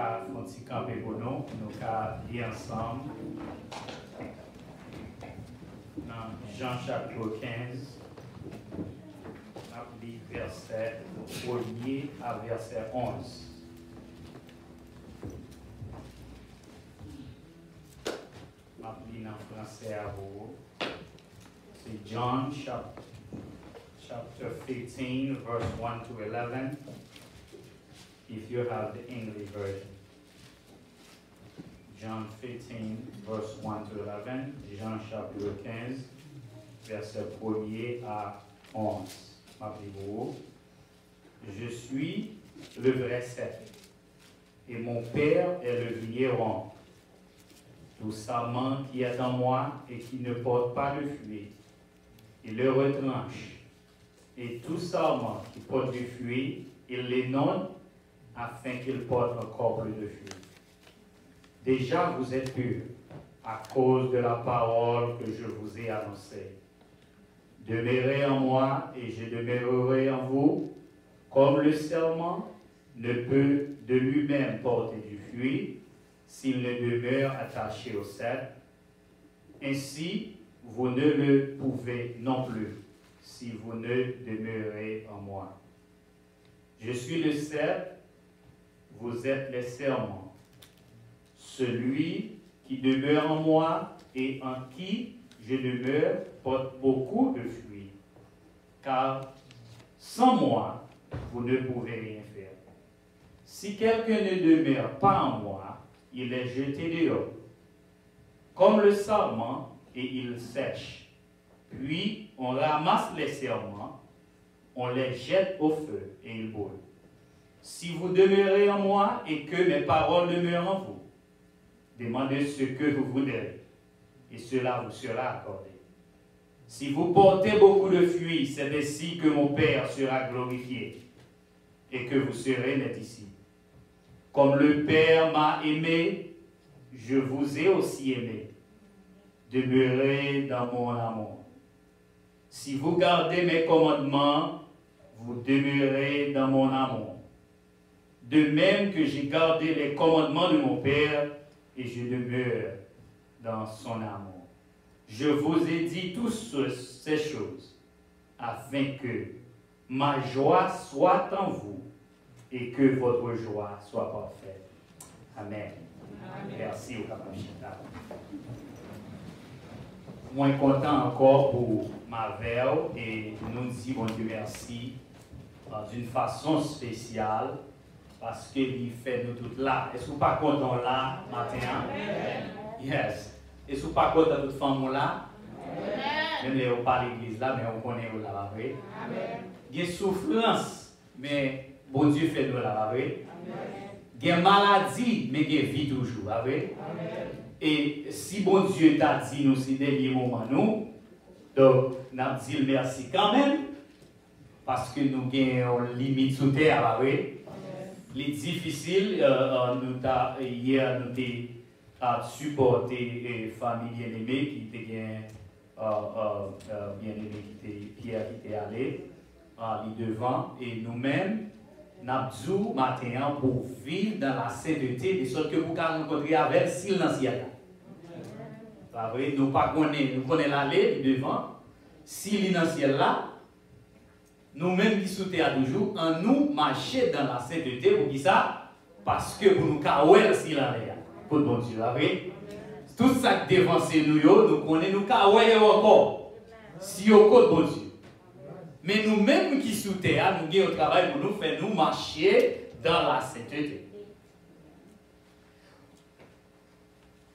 qu'à faire un petit campé pour nous qu'à lire ensemble. Dans Jean chapitre 15, on lit verset 1er à verset 11. Je lis en français à vous. C'est John chapter 15, verse 1 to 11. If you have the English version. John 15, verse 1 to 11. Jean chapitre 15, verset 1er à 11. Rappelez-vous, je suis le vrai cep, et mon Père est le vigneron. Tout sarment qui est en moi et qui ne porte pas de fruit, il le retranche. Et tout sarment qui porte du fruit, il l'énonce afin qu'il porte encore plus de fruits. Déjà vous êtes purs à cause de la parole que je vous ai annoncée. Demeurez en moi et je demeurerai en vous, comme le serment ne peut de lui-même porter du fruit s'il ne demeure attaché au cep. Ainsi, vous ne le pouvez non plus si vous ne demeurez en moi. Je suis le cep, vous êtes les serments. Celui qui demeure en moi et en qui je demeure porte beaucoup de fruits, car sans moi, vous ne pouvez rien faire. Si quelqu'un ne demeure pas en moi, il est jeté dehors, comme le sarment, et il sèche. Puis on ramasse les serments, on les jette au feu, et ils brûlent. Si vous demeurez en moi et que mes paroles demeurent en vous, demandez ce que vous voudrez, et cela vous sera accordé. Si vous portez beaucoup de fruits, c'est ainsi que mon Père sera glorifié, et que vous serez mes disciples. Comme le Père m'a aimé, je vous ai aussi aimé. Demeurez dans mon amour. Si vous gardez mes commandements, vous demeurez dans mon amour. De même que j'ai gardé les commandements de mon Père, et je demeure dans son amour. Je vous ai dit toutes ces choses, afin que ma joie soit en vous, et que votre joie soit parfaite. Amen. Amen. Merci au Kapachita. Moi, je suis content encore pour ma veille et nous disons, bon Dieu, merci d'une façon spéciale parce qu'il fait nous toutes là. Est-ce que vous pas content là, matin? Amen. Yes. Est-ce que vous pas content toute femme là? Amen. Même si on pas l'église là, mais on connaît où là, vrai? Amen. Il y a souffrance, mais bon Dieu fait nous là, vrai? Il y a maladie, mais il y a vie toujours, vrai? Amen. Et si bon Dieu t'a dit nous ces derniers moments, nous, donc, nous avons dit merci quand même, parce que nous avons une limite sous terre, vrai? Les difficiles, hier, nous avons supporté les familles bien-aimées qui étaient bien-aimées, Pierre qui était allé devant, et nous-mêmes, nous avons dit matin pour vivre dans la sainteté, de sorte que vous pouvez rencontrer avec silence. Nous connaissons l'aller devant, si l'initial là, nous-mêmes qui sommes toujours, en nous marcher dans la sainteté, pour qui ça? Parce que pour nous caouer si l'aller, pour bon Dieu, tout ça qui devance nous, nous connaissons, nous caouer encore, si au côté bon Dieu. Mais nous-mêmes qui sommes terre, nous avons un travail pour nous faire nous marcher dans la sainteté.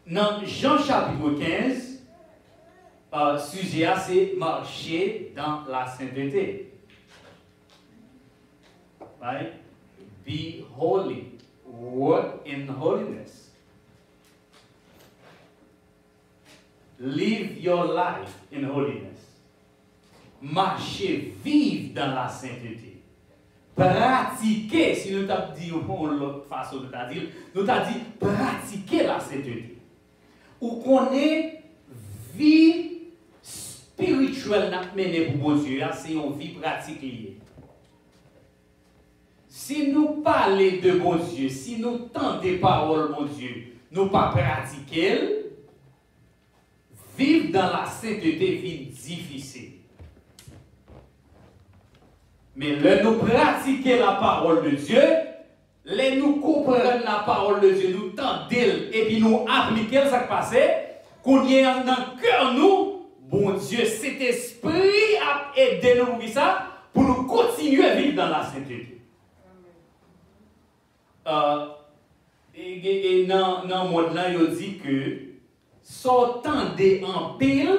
Dans Jean chapitre 15, sujet c'est marcher dans la sainteté. Right? Be holy. Walk in holiness. Live your life in holiness. Marcher, vivre dans la sainteté. Pratiquer, si nous t'avons dit l'autre façon de dire, nous t'avons dit pratiquer la sainteté. Ou qu'on est vie spirituelle n'a mené pour bon Dieu, c'est une vie pratique liée. si nous parlons de bon Dieu, si nous tentons des paroles, bon Dieu, nous pas pratiquer, vivre dans la sainteté vie difficile. Mais là, nous pratiquer la parole de Dieu, là, nous comprenons la parole de Dieu, nous tentons et puis nous appliquer ce qui passe, qu'on y ait dans le cœur, nous, bon Dieu, cet esprit a aidé nous pour ça, pour nous continuer à vivre dans la sainteté. Et dans le monde là, il dit que sortant des en pile,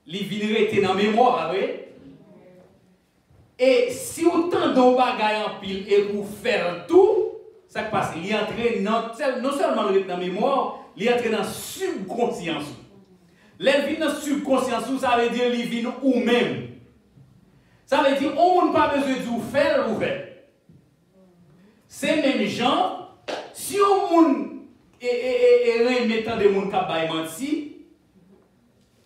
les vignerets dans la mémoire, et si autant de bagages en pile et pour faire tout, ça passe, il entre non seulement dans la mémoire, il entre dans la subconscience. Les vignes dans la subconscience, ça veut dire les vignes ou même. Ça veut dire on n'a pas besoin de vous faire, vous faites. Ces mêmes gens, si on remettant des gens qui ont menti,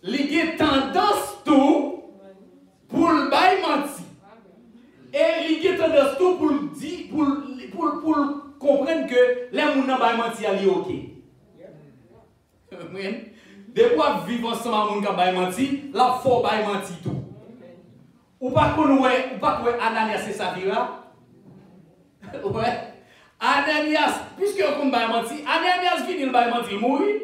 il y a tendance tout pour le bail menti. Et il y a tendance tout pour dire, pour comprendre que les gens qui ont menti sont ok. Des fois, vivre ensemble avec les gens qui ont menti, la foi bail menti tout. Ou pas qu'on Ananias c'est ça vira. Ouais. Ananias, puisque on va mentir, Ananias vient, il va mentir, mourir.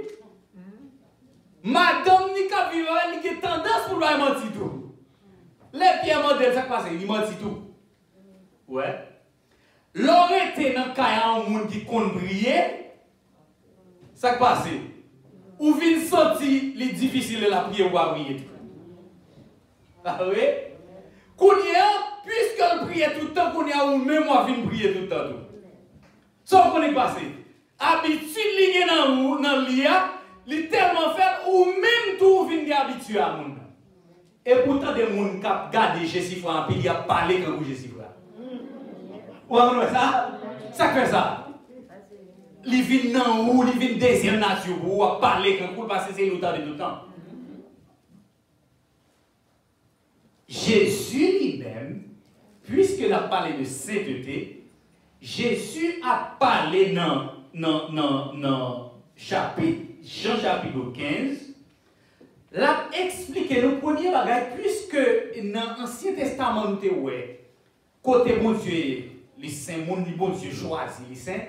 Madame Nika vivra, il a tendance pour le mentir tout. Les pierres modèles, ça passe, il mentit tout. Ouais. L'aurait été dans le cas un monde qui compte briller, ça passe. Ou vient sortir, les difficiles de la prière ou à briller. Ah oui? Puisque le prier tout le temps, qu'on y a ou même moi vient prier tout le temps. Sauf qu'on est passé. Habitude liée dans l'IA, il tellement fait ou même tout vient habitué à moun. Et pourtant des gens qui gardent Jésus en pile, il a parlé quand vous Jésus. Vous comprenez ça? Ça fait ça. Il vient dans où, il vient deuxième nature pour parler quand vous passez c'est le temps de tout le temps. Jésus lui-même, puisqu'il a parlé de sainteté, Jésus a parlé dans Jean chapitre 15, l'a expliqué le premier bagage, puisque dans l'Ancien Testament, nous avons côté bon Dieu, les saints, bon Dieu choisi les saints,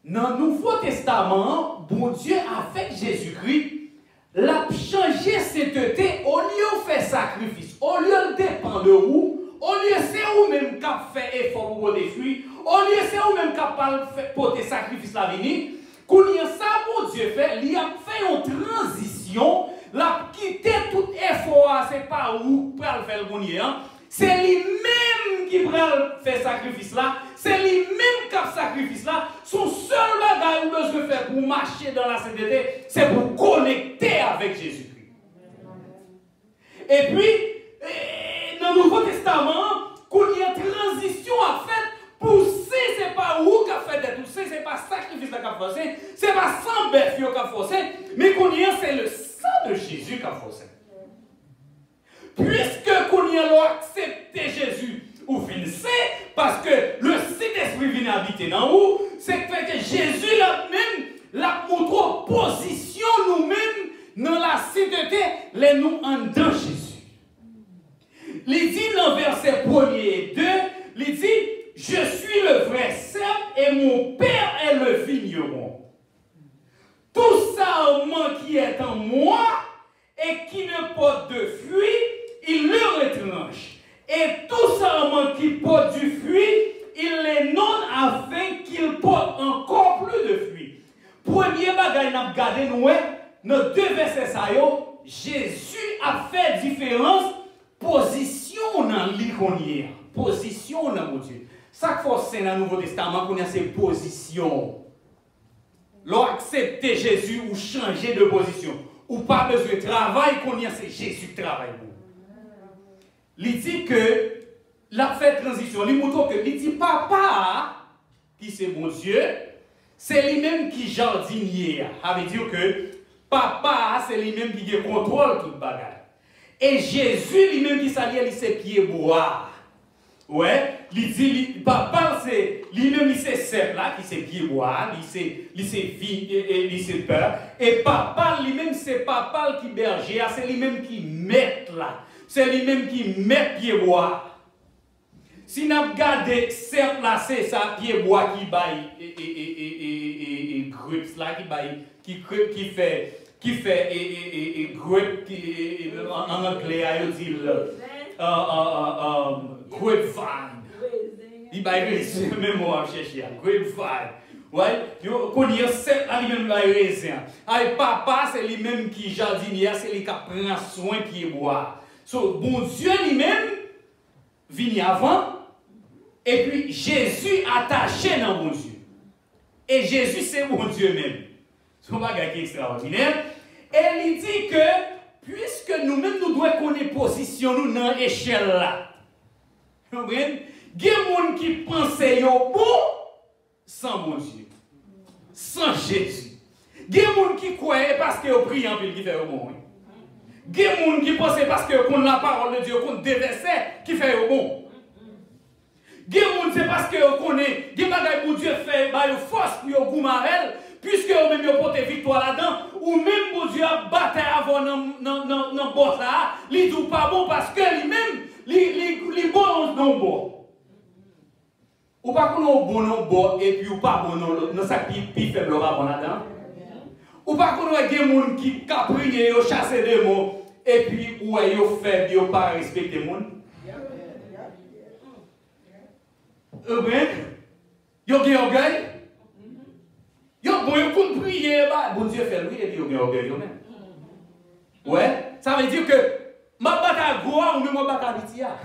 dans le Nouveau Testament, bon Dieu, avec Jésus-Christ, l'a changé sainteté, au lieu de faire sacrifice, au lieu de dépendre de vous, au lieu c'est vous-même qui fait effort pour des fruits, au lieu c'est vous-même qui porter sacrifice la venir, quand il y a ça, bon Dieu fait, il a fait une transition, l'a quitté tout effort, c'est pas vous pour le faire le bon Dieu, c'est lui-même qui va faire sacrifice là, c'est lui-même qui a sacrifice là, son seul bagage qu'il a besoin de faire pour marcher dans la sainteté, c'est pour connecter avec Jésus-Christ. Et puis, dans le Nouveau Testament, quand il y a une transition à faire, pour c'est pas vous qui a fait des tout, c'est pas sacrifice qui a forcé, c'est pas sang bœuf qui a forcé, mais quand il y a c'est le sang de Jésus qui a forcé. Puisque quand il y a accepté Jésus, ou finissez, parce que le Saint-Esprit vient habiter dans vous, c'est que Jésus là-même l'a montré position nous-mêmes dans la sainteté, les nous en dans Jésus. Il dit dans verset 1er et 2, il dit, je suis le vrai cep et mon Père est le vigneron. Tout sarment qui est en moi et qui ne porte de fruit, il le retranche. Et tout sarment qui porte du fruit, il les nomme afin qu'il porte encore plus de fruits. Premier bagage n'a regardé nous, nos deux versets ça yo, Jésus a fait différence position dans l'iconière, position dans mon Dieu. Chaque fois c'est dans le Nouveau Testament qu'on a ces positions. L'on accepte Jésus ou changer de position. Ou pas besoin de travail qu'on y a, c'est Jésus qui travaille pour. Il dit que la fait transition, il montre que il dit papa qui c'est mon Dieu, c'est lui-même qui jardinier. Ça veut dire que papa c'est lui-même qui contrôle toute bagarre. Et Jésus lui-même qui s'allie à ses pieds bois. Ouais, il dit, papa, c'est lui-même, c'est cep là, qui c'est pied bois, il c'est vie, il c'est peur. Et papa, lui-même, c'est papa qui berger, c'est lui-même qui met là. C'est lui-même qui met pied bois. Si nous regardons cep là, c'est ça, pied bois qui baille, et grips là, qui fait grape, en anglais, il dit grapevine. Il va raisin, même moi, je cherche, grapevine. Ouais, qu'on y a sept aliments raisin. Et papa, c'est lui-même qui jardinier, c'est lui qui prend soin qui boit. So, bon Dieu lui-même vient avant, et puis Jésus attaché dans bon Dieu. Et Jésus, c'est bon Dieu même. C'est un bagage qui est extraordinaire. Et il dit que, puisque nous-mêmes, nous devons connaître position nous dans l'échelle là. Vous comprenez? Il y a des gens qui pensent bon sans bon Dieu. Sans Jésus. Il y a des gens qui croient parce qu'ils prient en pile qui fait bon. Il y a des gens qui pensent parce qu'ils connaissent la parole de Dieu, qu'on des versets qui fait bon. Il y a des gens c'est parce qu'ils connaissent des bagages pour Dieu fait force pour goût marel. Puisque vous même portez victoire là-dedans, ou même pour Dieu a battu avant dans le boss là, il dit pas bon parce que lui-même, il bon non bon. Ou pas qu'on est bon non bon et puis ou pas bon non ça qui faible bon là-dedans. Ou pas qu'on est des gens qui caprient ou chasser des mots et puis ou est faible, ou pas respecter les gens. Yo gen orgueil. Yo bon yo prier bon Dieu fait lui et puis yo gen orgueil yo même. Ouais, ça veut dire que ma bataille gloire ou même ma bataille tia.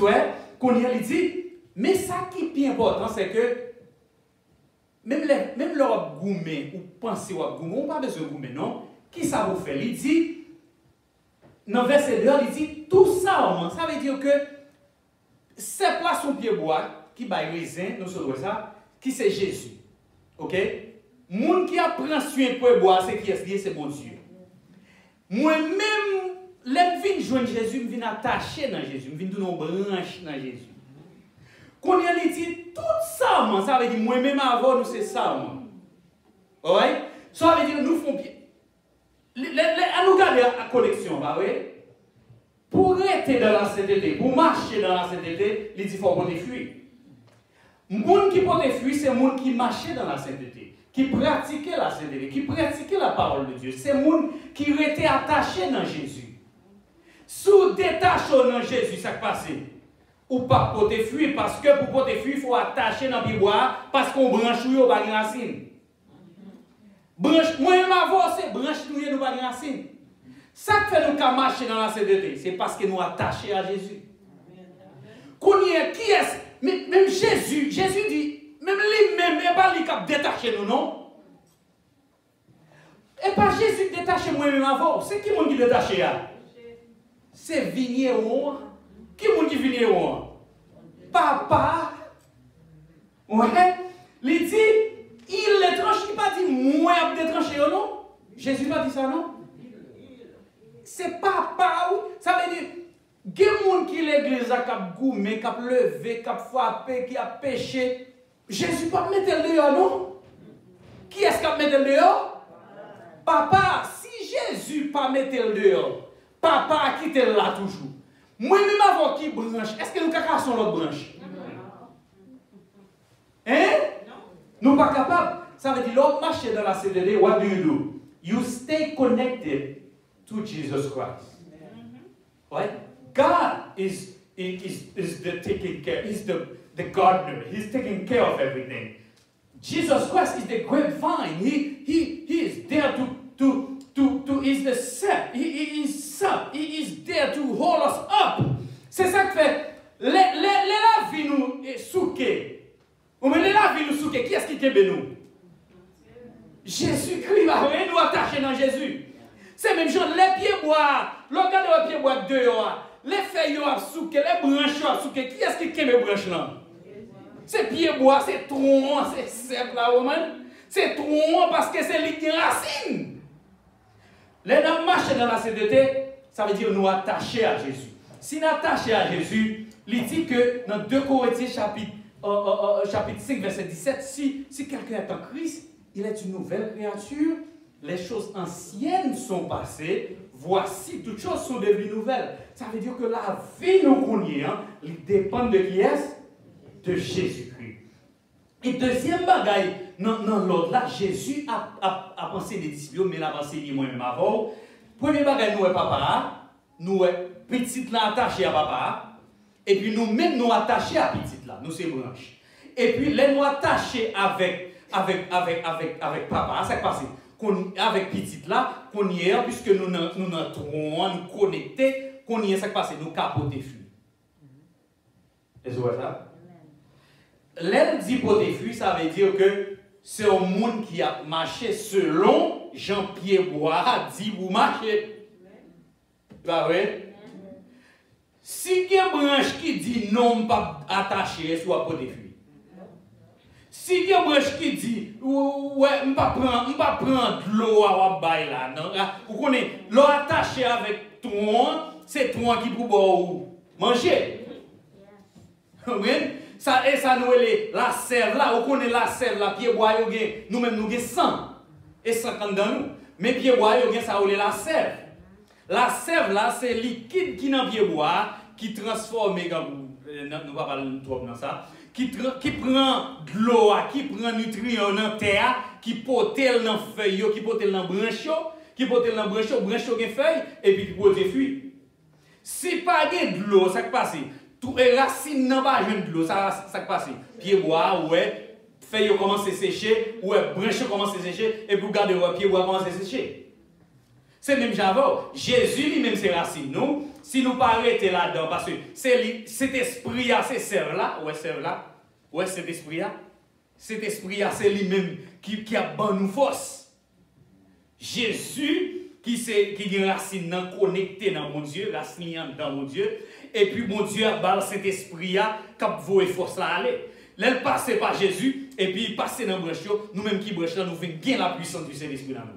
Ouais, qu'on y a dit mais ça qui est bien important c'est que même leur gourmet ou penser ou gourmet, on pas besoin de gourmet non. Qui ça vous fait? Il dit dans verset 2, il dit tout ça, ça veut dire que c'est place son pied bois qui baille raisin, nous sommes ça, qui c'est Jésus. OK? Moun qui a pris soin pour boire, c'est qui est lié, c'est bon Dieu. Moi-même, l'aime vinn joindre Jésus, me vinn attacher dans Jésus, me vinn donner une branche dans Jésus. Quand il dit tout ça, ça veut dire moi-même avant nous c'est ça. Ouais? Ça veut dire nous font bien. À nous garder la collection, bah oui. Pour rester dans la sainteté, pour marcher dans la sainteté, il dit qu'il faut qu'on fuir. Les gens qui portent fuir, c'est les gens qui marchent dans la sainteté, qui pratiquent la sainteté, qui pratiquent la parole de Dieu. C'est les gens qui étaient attachés dans Jésus. Si vous détachez dans Jésus, ça passe. Ou pas porter fuir, parce que pour porter fuir, il faut attacher dans le bois, parce qu'on branche ou pas de racine. Branche, moi-même avant, c'est branche nous et nous pas de racine. Ça qui fait nous marcher dans la sainteté, c'est parce que nous attachés à Jésus. Qui est même Jésus dit, même lui-même, il n'est pas lui qui a détaché nous, non? Et pas Jésus détaché moi-même avant. C'est qui qui détaché là? C'est vigneron. Qui est vigneron? Papa. Ouais. Il dit, il est tranché. Il n'a pas dit, moi, je suis tranché, non? Jésus n'a pas dit ça, non? C'est papa. Ça veut dire, il y a des gens qui l'église a goumé, qui a levé, qui a frappé, qui a péché. Jésus ne peut pas mettre le dehors, non? Qui est-ce qui a mettre le dehors? Papa. Si Jésus ne peut pas mettre le dehors, papa a quitté là toujours. Moi-même avant qui branche, est-ce que nous cassons l'autre branche? Hein? Nous ne sommes pas capables. Ça veut dire, l'autre marche dans la CDD, what do? You stay connected to Jesus Christ. Right? God is the taking care. He's the gardener. He's taking care of everything. Jesus Christ is the grapevine. He is there is the sap. He is sap. He is there to hold us up. C'est ça que fait. Les la vie nous souqués. Ou mais les la vie nous souqués. Qui est-ce qui kembe nous? Jésus-Christ va nous attacher dans Jésus. C'est même genre les pieds bois. Regardez les pieds bois dehors. Les feuilles ont souqué, les branches ont souqué. Qui est-ce qui kembe les branches là? C'est pieds bois, c'est tronc, c'est sec là, c'est tronc parce que c'est les racines. Les dames marchent dans la sainteté, ça veut dire nous attacher à Jésus. Si nous attachons à Jésus, il dit que dans 2 Corinthiens chapitre 5, verset 17, si quelqu'un est en Christ, il est une nouvelle créature, les choses anciennes sont passées, voici, toutes choses sont devenues nouvelles. Ça veut dire que la vie nous connaît, il dépend de qui est-ce? De Jésus-Christ. Et deuxième bagaille, dans l'autre là, Jésus a pensé des disciples, mais il a enseigné moi-même avant. Premier bagaille, nous est papa, nous est petite là attachée à papa, et puis nous-mêmes nous attachés à petite là, nous c'est branche. Et puis les nous attachés avec papa, ça passe. Avec petite là, qu'on y est, puisque nous entrons, nous connectés, qu'on y est, ça passe, nous capoter flux. Est-ce que vous voyez ça? L'aile d'hypotéflux, ça veut dire que c'est un monde qui a marché selon Jean-Pierre Bois dit vous marchez. Pas vrai? Si il y a une branche qui dit non, pas attaché, soit hypotéflux. Si il y a une branche qui dit ouais, je ne vais pas prendre de l'eau à bailler là, vous connaissez, l'eau attachée avec toi, c'est toi qui peut manger. Ça, et ça nous est la sève là, vous connaissez la sève là, pied bois, nous-mêmes nous avons 100 et 50 dans nous. Mais pied bois, ça est la sève. La sève là, c'est liquide qui dans pied bois, qui transforme, nous ne pouvons pas parler trop dans ça, qui prend de l'eau, qui prend nutriments dans la terre, qui porte dans les feuilles, qui porte dans les branches, qui porte dans les branches qui feuilles, et puis qui porte des fruits. Si pas de l'eau, ça passe. Tout les racines n'ont pas de l'eau, ça passe. Pied bois, ouais, feuilles commencent à sécher, ouais, branches commencent à sécher, et puis regardez, ouais, pied bois commence à sécher. C'est même Java. Jésus lui-même, c'est racines. Nous, si nous ne pas arrêter là-dedans, parce que cet esprit-là, c'est serre-là, ouais, serre-là, ouais, cet esprit-là, c'est lui-même qui a ban nous force. Jésus, qui a une racine connectée dans mon Dieu, racine dans mon Dieu, et puis mon Dieu a bal cet esprit-là, qui a voué force là aller. Là, il passe par Jésus, et puis il passe dans le branche, nous-mêmes qui branche là, nous faisons gagner la puissance du Saint-Esprit dans nous.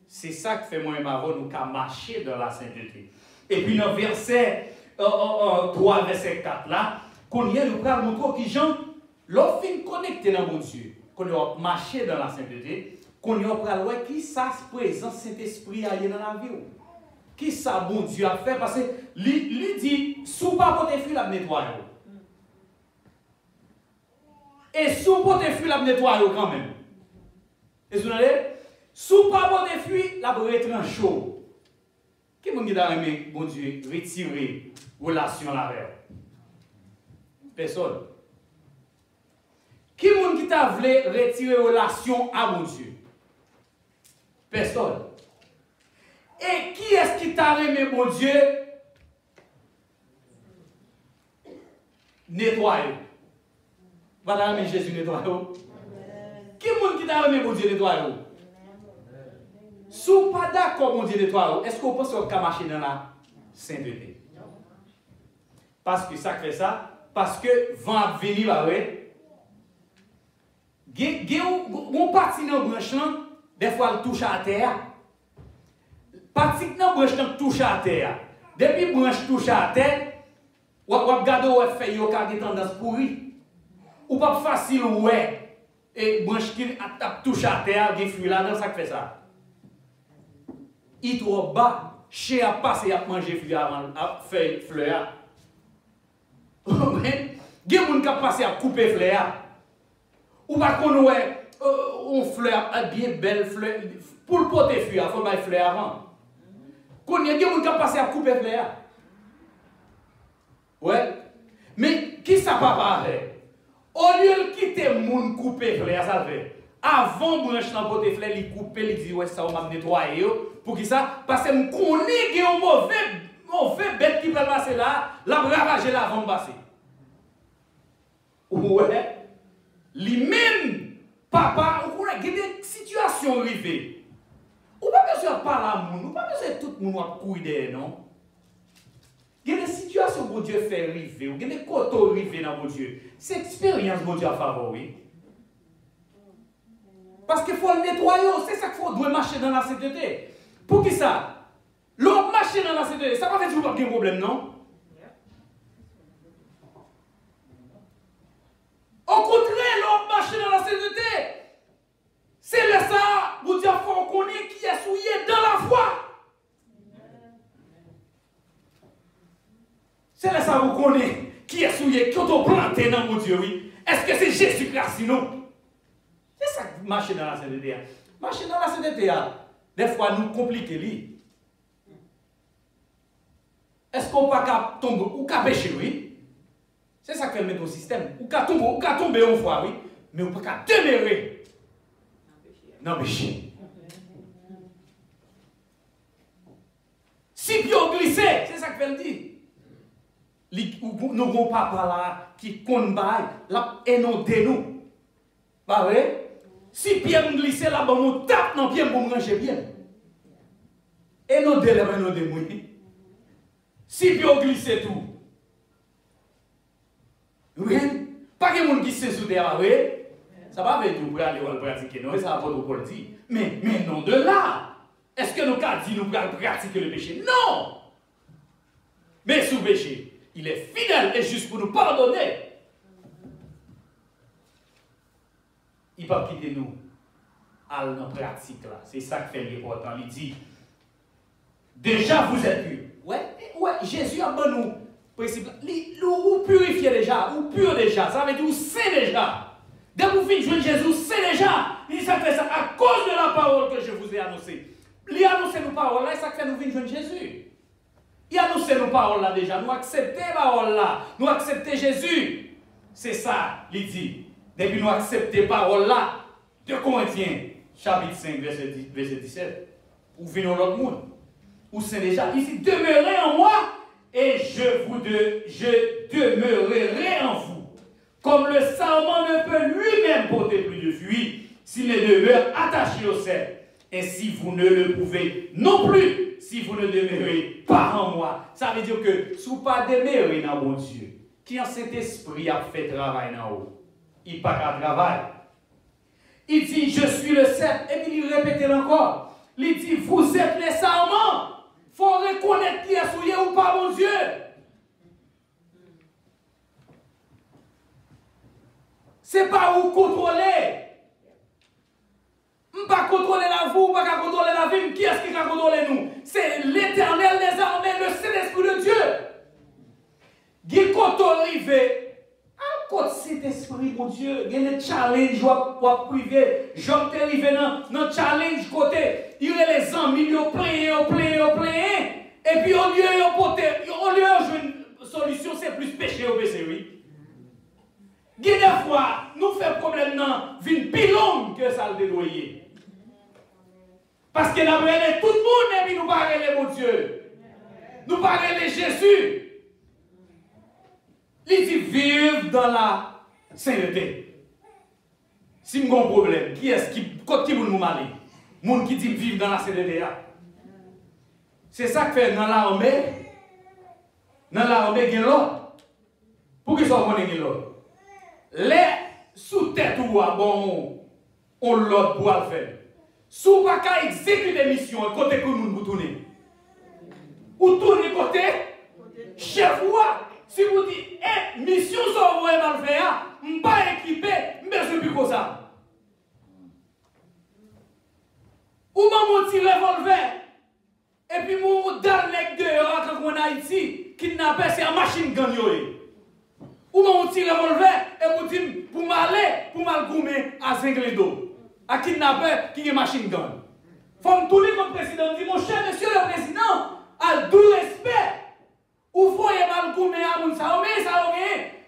C'est ça qui fait moi-même avant nous qu'à marcher dans la sainteté. Et puis dans verset 3, verset 4 là, qu'on y est, nous prenons montrer que Jean, l'offre connecté dans mon Dieu, qu'on y a marché dans la sainteté, qu'on y a pris qui ça se présente Saint-Esprit dans la vie. Qui ça bon Dieu a fait parce que lui dit sous pas porter fil la nettoyer. Et sous porter fil la nettoyer quand même. Et vous allez sous pas porter fil la retranche chaud. Qui mon qui a aimé bon Dieu retirer relation avec? Personne. Qui mon qui t'a voulu retirer relation à mon Dieu? Personne. Et qui est-ce qui t'a aimé, mon Dieu? Nettoyer. Voilà, mais Jésus nettoie. Qui est-ce qui t'a aimé, mon Dieu, nettoyer? Si vous n'êtes pas d'accord, mon Dieu, nettoyer, est-ce que vous pensez qu'on peut marcher dans la sainteté? Parce que ça fait ça, parce que vent venir, bah ouais. On partit dans le branche, des fois, il touche à terre. Parti que branche touche à terre. Depuis branche touche à terre, ou regarder où fait yo ka gen tendance pourri. Ou pas facile ouais et branche qui touche à terre, des fruits là dans ça fait ça. Il trop bas, chez a passer à manger fruits avant à faire fleur. Gen moun ka passer à couper fleur. Ou pas qu'on ouais on fleur bien belle fleur pour le porter fruits, il faut bailler fleur avant. Qu'on y a des gens qui passé à couper fleur. Ouais. Mais qui ça pas pareil? Au lieu de quitter les gens couper fleur, ça fait. Avant branche dans porter fleur, il coupe, il dit ouais ça on m'a nettoyer pour qui ça? Parce que on connaît qu'il y a un mauvais bête qui va passer là, la ravager là avant de passer. Ouais. Lui-même papa, on a des situations arrivées. Ou pas besoin de parler à moun, ou pas besoin de tout le monde à courir, non? Il y a des situations que mon Dieu fait arriver, ou il y a des côtes arriver dans mon Dieu. C'est expérience que mon Dieu a favori. Parce qu'il faut le nettoyer, c'est ça qu'il faut, doit marcher dans la sainteté. Pour qui ça? L'autre marcher dans la sainteté, ça va faire toujours pas de problème, non? entrer dans mon Dieu, oui. Est-ce que c'est Jésus-Christ, sinon? C'est ça qui marche dans la sainteté. Marcher dans la sainteté, des fois, nous compliquons. Est-ce qu'on peut tomber ou qu'à pécher, oui? C'est ça que fait le système. Ou qu'à tomber une fois, oui. Mais on peut pas demeurer dans le péché. Si vous glissez, c'est ça que fait le dire. Nous avons papa là qui combat, là, et non de nous. Pas vrai? Si Pierre glisse là, on tape dans Pierre pour manger bien. Et non de là, non de moi. Si Pierre glisse tout. Oui? Pas que les gens qui se sous terre, oui? Ça va avec nous pour aller pratiquer, non? Ça va pas pour le dire. Mais non de là. Est-ce que nous avons dit nous allons pratiquer le péché? Non! Mais sous péché, il est fidèle et juste pour nous pardonner. Il ne va pas quitter nous à la pratique là. C'est ça qui fait l'important. Il dit, déjà vous êtes purs. Ouais, Jésus a bon nous. Principe, ou purifié déjà, ou pur déjà. Ça veut dire ou saint déjà. Dès que vous finissez de Jésus, c'est déjà. Il s'est fait ça à cause de la parole que je vous ai annoncée. Il a annoncé nos paroles là, et ça fait nous venir joindre Jésus. Il a annoncé nos paroles là déjà. Nous acceptons les paroles là. Nous acceptons Jésus. C'est ça, il dit. Depuis nous acceptons les paroles là, 2 Corinthiens, chapitre 5, verset 17. Ou venons l'autre monde. Ou c'est déjà. Ici, demeurez en moi et je demeurerai en vous. Comme le sarment ne peut lui-même porter plus de fruits s'il ne demeure attaché au cep. Ainsi, vous ne le pouvez non plus si vous ne demeurez pas en moi. Ça veut dire que si vous ne pas demeurer dans mon Dieu, qui en cet esprit a fait travail dans haut, il pas qu'à travail. Il dit, je suis le cep. Et puis il répète encore. Il dit, vous êtes les sarments. Il faut reconnaître qui est souillé ou pas, mon Dieu. C'est pas où contrôler. Je ne peux pas contrôler la vie, je ne peux pas contrôler la vie. Qui est-ce qui va contrôler nous? C'est l'Éternel des armées, le Saint-Esprit de Dieu. Qui quand on arrive, à côté cet esprit, mon Dieu, il y a un challenge pour privé. J'en suis arrivé dans le challenge côté. Il y a les amis, ils ont plein. Et puis au lieu de jouer une solution, c'est plus péché au péché, oui. Des fois, nous faisons problème dans une plus longue que ça le dédoyer. Parce que nous avons tout le monde et puis nous parlons mon Dieu. Nous parlons Jésus. Il dit vivre dans la sainteté. Si nous avons un problème, qui est-ce qui veut nous aller? Les gens qui disent vivre dans la sainteté. C'est ça que fait dans l'armée. Dans l'armée, il y a l'autre. Pour qu'ils soient connus l'autre. Les sous-têtes ou bon, on l'autre pour le faire. Si vous ne pouvez pas exécuter des missions, côté que nous tournez. Ou tournez côté, chef ou si vous dites, mission sont vous mal fait, je ne suis pas équipé, mais je ne suis plus comme ça. Ou mon petit revolver, et puis mon dernier dehors quand on est en Haïti, kidnappé, c'est un machine gun. Ou mon petit revolver, et vous dites, pour m'aller goumer à Zingledo. À kidnapper qui est machine gun. Faut me tourner comme président, dit mon cher monsieur le président, à tout respect. Ou voyez mal goumer à mon ça, mais ça,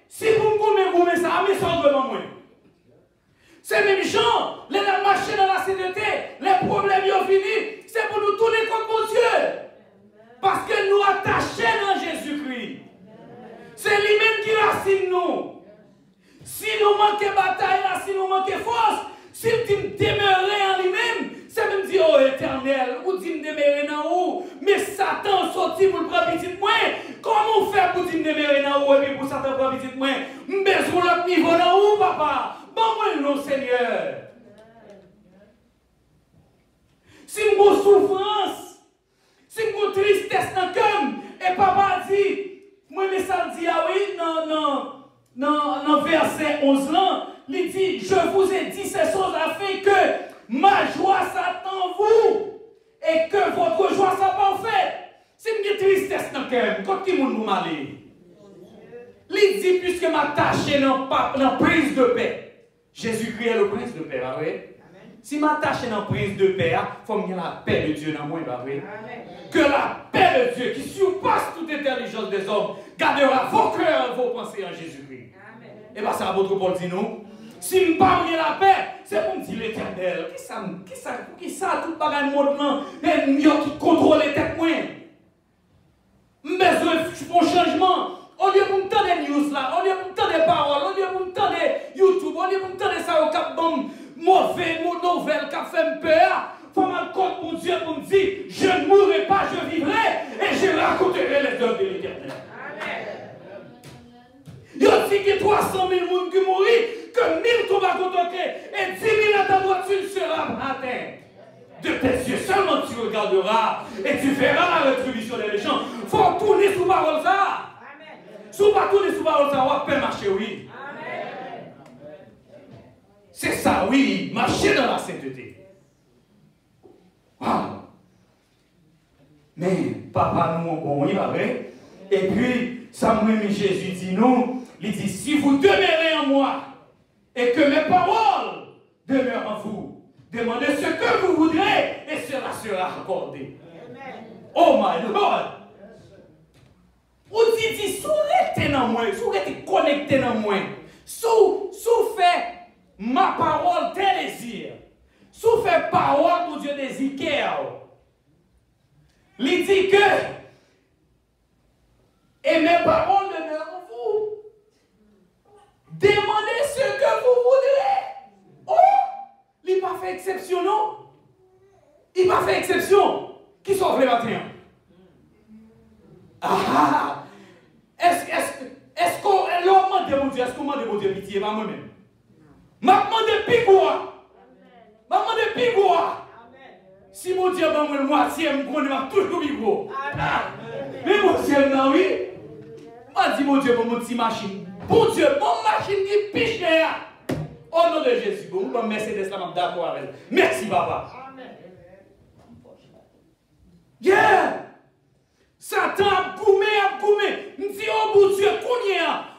si vous me goumer ça, mais ça, vraiment moins. C'est même gens, les marcher dans la sainteté, les problèmes sont finis, c'est pour nous tourner contre mon Dieu. Parce que nous attachés dans Jésus-Christ. C'est lui-même qui racine nous. Si nous manquons bataille, si nous manquons force, s'il dit demeurer en lui-même, c'est même dire, oh éternel, ou dit demeurer dans où? Mais Satan sorti pour le prendre petit moins. Comment on fait pour dire demeurer dans où et puis pour Satan prendre petit moins? Besoin l'autre niveau dans où, papa? Bon, moi, non, Seigneur. Si nous avons souffrance, si nous avons tristesse dans le cœur, et papa dit, moi, mais ça dit, ah oui, non, verset 11 là, il dit, je vous ai dit ces choses afin que ma joie s'attend en vous et que votre joie soit parfaite. Si vous avez tristesse dans le cœur, quand qui vous m'allez? Il dit, puisque m'attacher dans le prince de paix. Jésus-Christ est le prince de paix, pas vrai? Si m'attacher dans le prince de paix, il faut que la paix de Dieu dans moi, pas vrai? Que la paix de Dieu, qui surpasse toute intelligence des hommes, gardera vos cœurs, vos pensées en Jésus-Christ. Et bien, ça, votre Paul dit nous. Si je ne parle pas la paix, c'est pour me dire l'éternel. Qui ça, tout le bagage monde, qui contrôle les têtes, moi? Je besoin de changement. Au lieu de me tendre des news là, au lieu de me tendre des paroles, au lieu de me tendre YouTube, au lieu de me tendre ça au cap bon, mauvais, nouvelle, qui fait me peur, faut me compte mon Dieu pour me dire, je ne mourrai pas, je vivrai, et je raconterai les œuvres de l'éternel. Il y a aussi que 300 000 personnes qui mourent, que 1000 tombent à côté, et 10 000 à ta voiture sera matin. De tes yeux seulement tu regarderas, et tu verras la rétribution des méchants. Il faut tourner sous parole ça. Si vous ne pas tourner sous parole ça, on va pas marcher, oui. C'est ça, oui, marcher dans la sainteté. Wow. Mais, papa, nous, bon, il va vrai. Et puis, Samuel Jésus dit nous, il dit, si vous demeurez en moi, et que mes paroles demeurent en vous, demandez ce que vous voudrez, et cela sera accordé. Oh my Lord! Ou dit, si vous êtes dans moi, si vous êtes connecté dans moi, si vous faites ma parole, tes désirs, si vous faites parole pour Dieu désir, il dit que, et mes paroles demeurent en vous. Demandez ce que vous voudrez. Oh, il n'a pas fait exception, non? Il n'a pas fait exception. Qui sauve le matin? Ah! Est-ce qu'on demande mon Dieu? Est-ce qu'on demande mon Dieu pitié? Pas moi-même. M'a demandé pigoua. M'a demandé pigoua. Si mon Dieu m'a demandé moitié, je connais toujours pigoua. Mais mon Dieu, non, oui. M'a dit mon Dieu pour mon petit machine. Bon Dieu, mon machine qui piche. Au nom de Jésus, bon, bon Mercedes, là, je suis d'accord avec. Merci, papa. Yeah! Satan a coumé. Je dis, oh mon Dieu,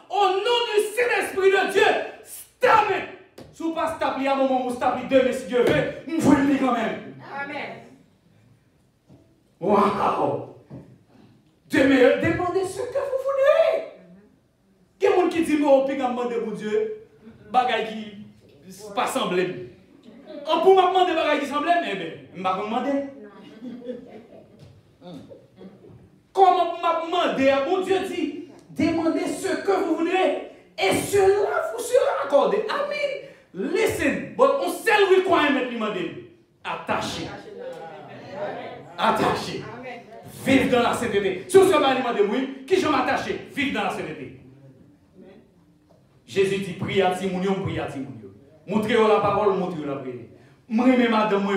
au nom du Saint-Esprit de Dieu, stop it! Si vous ne pas stop, il y a un moment où vous stop demain, si Dieu veut, vous le dire quand même. Amen. Wow! Demandez ce que vous voulez. Il y a des gens qui disent, oh, puis demander pour Dieu, bagaille qui pas semblé. On peut me demander bagaille qui semblé, mais je ne vais pas demander. Comment m'a demandé, mon Dieu dit, demandez ce que vous voudrez et cela vous sera accordé. Amen. Listen, but on seul requirement lui demander. Attaché. Attaché. Vivre dans la sainteté. Si vous ne pas demandé, oui, qui je m'attacher? Vivre dans la sainteté. Jésus dit, priez à Timounio, priez à Timounio. Montrez-vous la parole, montrez-vous la prière. Moi, madame, moi.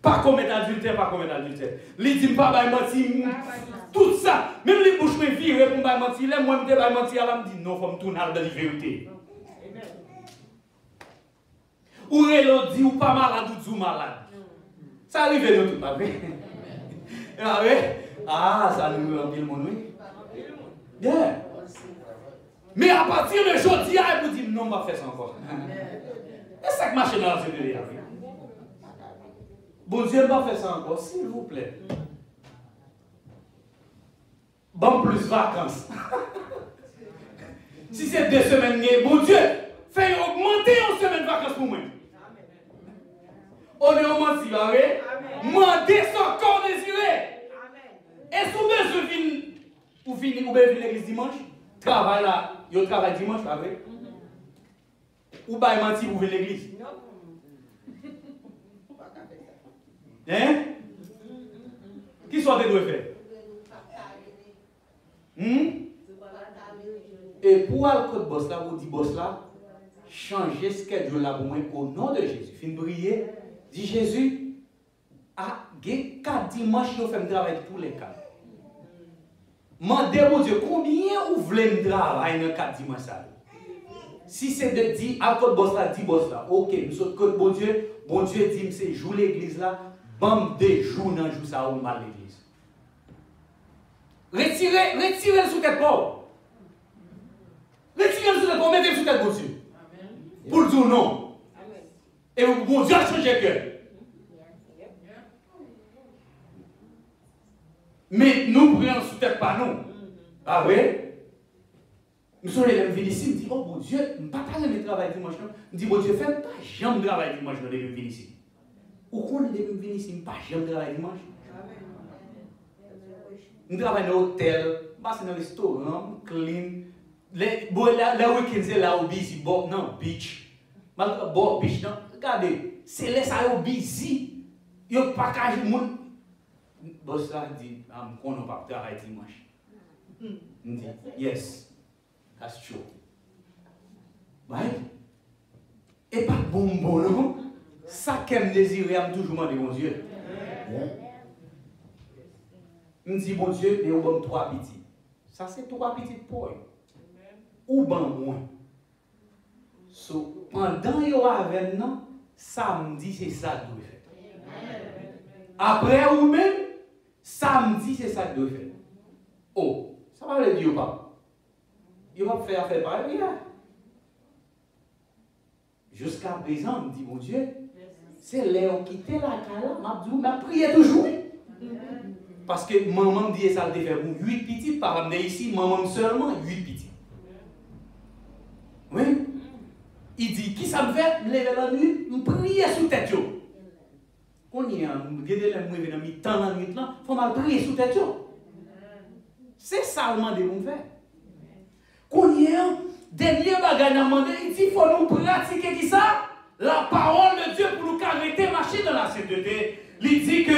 Pas commettre adultère, pas commettre adultère. Il dit, pas mentir. Tout ça, même les bouches me virent pour me mentir. Les moi, je me mentir, elle me dit, non, il faut me tourner dans la vérité. Ou elle dit, ou pas malade, ou malade. Ça arrive, nous, tout, pas vrai? Ah, ça nous remplit le monde, oui. Bien. Mais à partir de aujourd'hui, elle vous dit, non, on va faire ça encore. Et ça qui marche dans la société. Bon Dieu, ne va pas faire ça encore, s'il vous plaît. Bon, plus vacances. Si c'est 2 semaines, bon Dieu, fais augmenter une semaine de vacances pour moi. On est au menti, va vrai? Mandez son corps désiré. Et si vous venez l'église dimanche, travail là, vous travaillez dimanche, va vrai? Ou pas menti, vous venez l'église? Hein? Qui sont des deux faits? Et pour aller côté boss là, vous dites boss là, changez ce qu'elle dit là pour moi au nom de Jésus. Fin de prier, dit Jésus, à 4 dimanches, nous faisons travail tous les 4. Mandez mon Dieu, combien vous voulez me travailler dans 4 dimanches? Si c'est de dire, à côté boss là, dit boss là, ok, nous sommes côté bon Dieu dit, c'est jour l'église là. Bam des jours dans jour ça ou mal l'église. Retirez le sous tête pauvre. Retirez sous tête, on mettez sous tête bon Dieu. Pour le dire non. Et bon Dieu a changé le cœur. Mais nous prenons sous tête pas nous. Ah oui? Nous sommes les mêmes ici, nous disons, oh bon Dieu, je ne pas parler de travail dimanche. Je dis, bon Dieu, fais pas jamais de travail dimanche dans les mêmes ici. Ou qu'on est les mêmes ici, je ne pas jamais de travail dimanche. Nous travaillons dans l'hôtel, dans le restaurant, clean. Les week-ends, c'est là où busy, non, beach. Beach, non. Regardez, c'est là ça où busy. Il n'y a pas qu'à jouer. Boss là dit, on n'a pas travailler dimanche. Il dit, yes, that's true. Right? Et pas bon, non? Ça qu'aime désirer, je toujours demander, mon Dieu. Je me dis, bon Dieu, mais on donne 3 petits. Ça, c'est 3 petits pour eux. Ou ben moins. So, pendant qu'il y aura avec nous, samedi, c'est ça que vous faites. Après, ou même, samedi, c'est ça que vous faites. Oh, ça va le dire ou pas? Il va faire affaire pareil. Jusqu'à présent, on me dit, mon Dieu, c'est Léon qui était là, m'a prié toujours. Parce que maman me dit ça, elle fait 8 petits, par exemple, ici, maman seulement 8 petits. Oui? Il dit, qui ça me fait? Me lever la nuit, me prier sous tête. On y a, regardez les mots, venir mi-temps la nuit, il faut mal prier sous tête. C'est ça le demande qu'on fait. Qu'on y a, dernier bagage à demander, il dit, il faut nous pratiquer qui ça? La parole de Dieu pour nous arrêter marcher dans la sainteté. Il dit que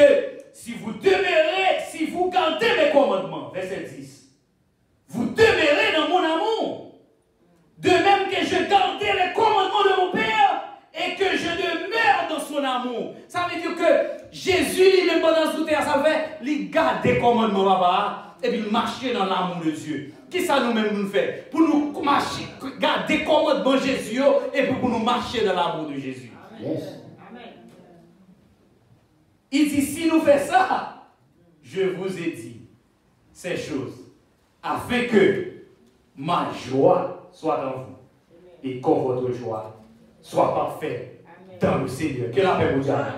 si vous demeurez, si vous gardez mes commandements, verset 10, vous demeurez dans mon amour. De même que je gardais les commandements de mon Père et que je demeure dans son amour. Ça veut dire que Jésus, lui-même pendant sous terre, ça fait, il garde les commandements, papa, et puis marcher dans l'amour de Dieu. Qui ça nous-mêmes nous fait? Pour nous marcher, garder les commandements de Jésus et puis pour nous marcher dans l'amour de Jésus. Yes. Il dit, si nous faisons ça, je vous ai dit ces choses, afin que ma joie soit dans vous, et que votre joie soit parfaite dans le Seigneur. Que la paix vous garde.